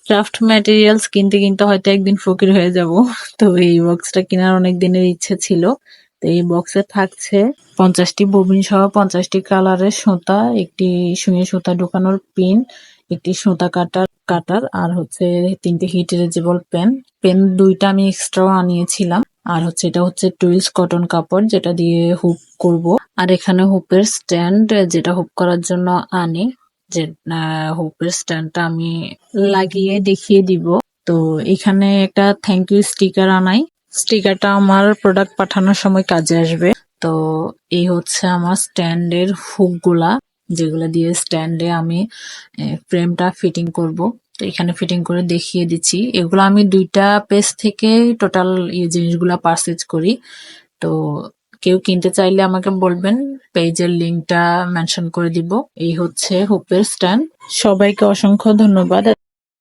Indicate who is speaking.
Speaker 1: Craft materials কিনতে কিনতে হয়তো একদিন ফকির হয়ে যাব। তো এই বক্সটা কেনার অনেক দিনের ইচ্ছে ছিল। তো এই বক্সে থাকছে 50টি ববিন সহ 50টি কালারের সুতা, একটি সুইং সুতা ঢোকানোর পিন, একটি সুতা কাটার আর হচ্ছে 3টে হিট ইরেজেবল পেন। পেন 2টা আমি এক্সট্রা আনিয়েছিলাম। আর হচ্ছে এটা হচ্ছে টুইলস কটন কাপড়, যেটা দিয়ে হুপ করব। আর এখানে হুপের স্ট্যান্ড, যেটা হুপ করার জন্য আনি, যে হুপের স্ট্যান্ডটা আমি লাগিয়ে দেখিয়ে দিব। তো এখানে একটা থ্যাংক ইউ স্টিকার আনাই। স্টিকারটা আমার প্রোডাক্ট পাঠানোর সময় কাজে আসবে। তো এই হচ্ছে আমার স্ট্যান্ডের হুক গুলা, যেগুলা দিয়ে স্ট্যান্ডে আমি ফ্রেমটা ফিটিং করব। তো এখানে ফিটিং করে দেখিয়ে দিচ্ছি। এগুলো আমি 2টা পেজ থেকে টোটাল এই জিনিসগুলা পারচেজ করি। তো কেউ কিনতে চাইলে আমাকে বলবেন, পেজের লিংকটা মেনশন করে দিব। এই হচ্ছে হুপের স্ট্যান্ড। সবাইকে অসংখ্য ধন্যবাদ।